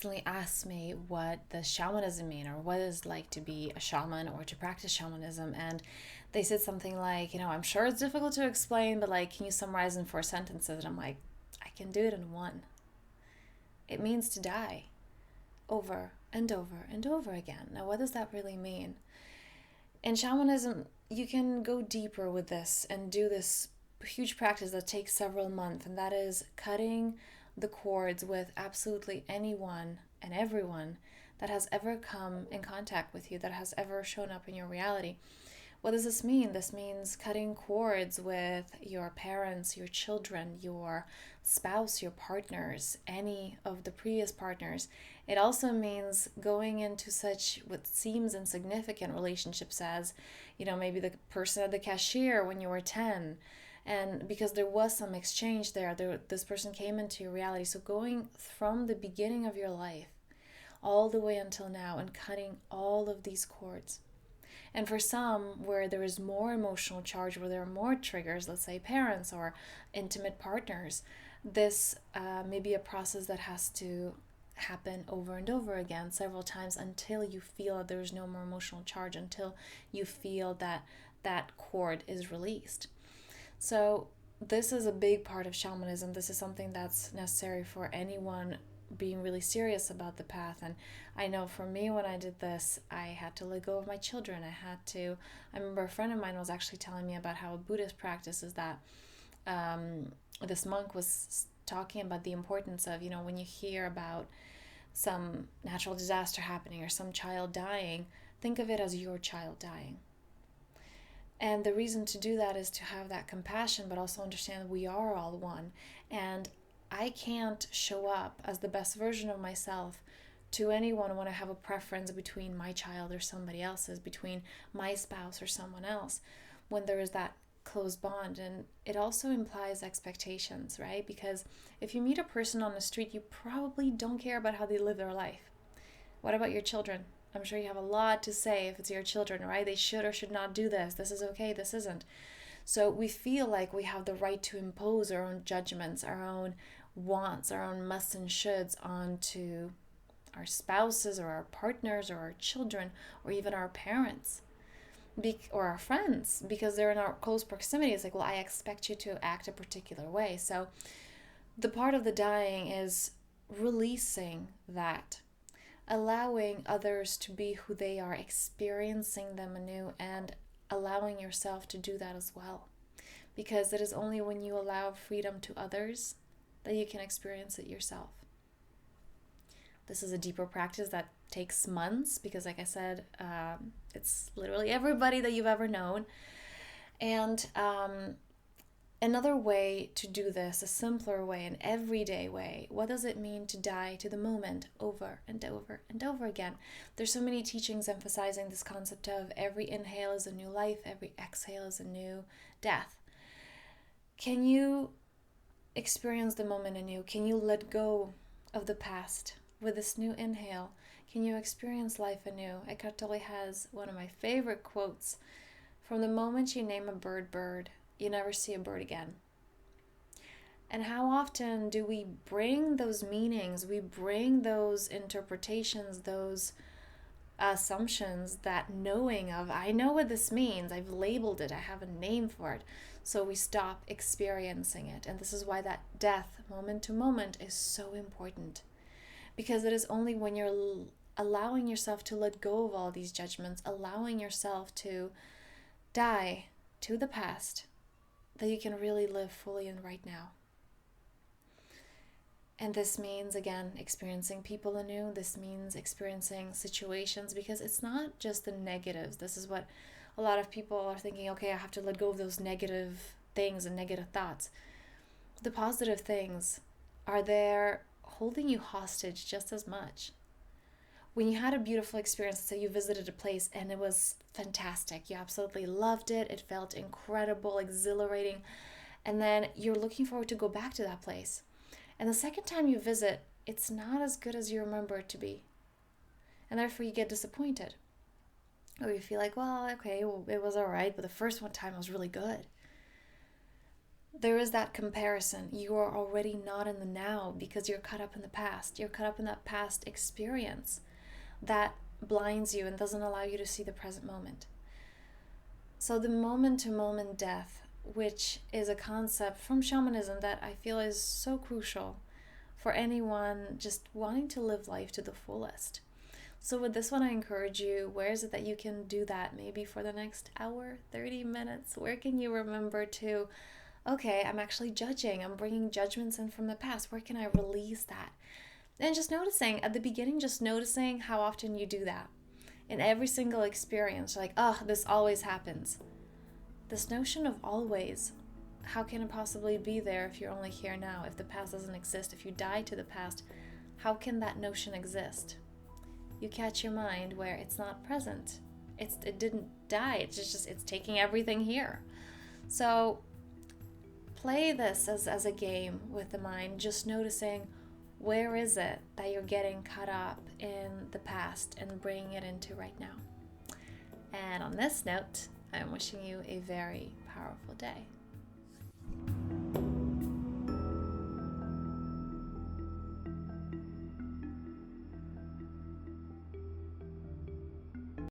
recently asked me what does shamanism mean, or what is like to be a shaman or to practice shamanism, and they said something like, I'm sure it's difficult to explain, but like, can you summarize in 4 sentences? And I'm like, I can do it in one. It means to die over and over and over again. Now, what does that really mean? In shamanism, you can go deeper with this and do this huge practice that takes several months, and that is cutting the cords with absolutely anyone and everyone that has ever come in contact with you, that has ever shown up in your reality. What does this mean? This means cutting cords with your parents, your children, your spouse, your partners, any of the previous partners. It also means going into such what seems insignificant relationships as, maybe the person at the cashier when you were 10. And because there was some exchange there, this person came into your reality. So going from the beginning of your life all the way until now and cutting all of these cords. And for some, where there is more emotional charge, where there are more triggers, let's say parents or intimate partners, this may be a process that has to happen over and over again several times until you feel that there's no more emotional charge, until you feel that that cord is released. So this is a big part of shamanism. This is something that's necessary for anyone being really serious about the path. And I know for me, when I did this, I had to let go of my children. I remember a friend of mine was actually telling me about how a Buddhist practice is that this monk was talking about the importance of, when you hear about some natural disaster happening or some child dying, think of it as your child dying. And the reason to do that is to have that compassion, but also understand that we are all one. And I can't show up as the best version of myself to anyone when I have a preference between my child or somebody else's, between my spouse or someone else, when there is that close bond. And it also implies expectations, right? Because if you meet a person on the street, you probably don't care about how they live their life. What about your children? I'm sure you have a lot to say if it's your children, right? They should or should not do this. This is okay, this isn't. So we feel like we have the right to impose our own judgments, our own wants, our own musts and shoulds onto our spouses or our partners or our children or even our parents or our friends, because they're in our close proximity. It's like, well, I expect you to act a particular way. So the part of the dying is releasing that, allowing others to be who they are, experiencing them anew, and allowing yourself to do that as well. Because it is only when you allow freedom to others that you can experience it yourself. This is a deeper practice that takes months because, like I said, it's literally everybody that you've ever known. And another way to do this, a simpler way, an everyday way, what does it mean to die to the moment over and over and over again? There's so many teachings emphasizing this concept of every inhale is a new life, every exhale is a new death. Can you experience the moment anew? Can you let go of the past with this new inhale? Can you experience life anew? Eckhart Tolle has one of my favorite quotes: from the moment you name a bird, you never see a bird again. And how often do we bring those meanings, we bring those interpretations, those assumptions, that knowing of, I know what this means, I've labeled it, I have a name for it, so we stop experiencing it. And this is why that death, moment to moment, is so important. Because it is only when you're allowing yourself to let go of all these judgments, allowing yourself to die to the past, that you can really live fully in right now. And this means, again, experiencing people anew. This means experiencing situations, because it's not just the negatives. This is what a lot of people are thinking, okay, I have to let go of those negative things and negative thoughts. The positive things are there holding you hostage just as much. When you had a beautiful experience, say you visited a place and it was fantastic, you absolutely loved it, it felt incredible, exhilarating, and then you're looking forward to go back to that place. And the second time you visit, it's not as good as you remember it to be. And therefore you get disappointed. Or you feel like, well, okay, well, it was all right, but the first one time was really good. there is that comparison. You are already not in the now because you're caught up in the past. You're caught up in that past experience that blinds you and doesn't allow you to see the present moment. So the moment to moment death, which is a concept from shamanism that I feel is so crucial for anyone just wanting to live life to the fullest. So with this one, I encourage you, where is it that you can do that? Maybe for the next hour, 30 minutes, where can you remember to, okay, I'm actually judging, I'm bringing judgments in from the past, where can I release that? And just noticing, at the beginning, just noticing how often you do that. In every single experience, like, oh, this always happens. This notion of always, how can it possibly be there if you're only here now? If the past doesn't exist, if you die to the past, how can that notion exist? You catch your mind where it's not present. It didn't die. It's taking everything here. So play this as a game with the mind, just noticing where is it that you're getting caught up in the past and bringing it into right now. And on this note, I'm wishing you a very powerful day.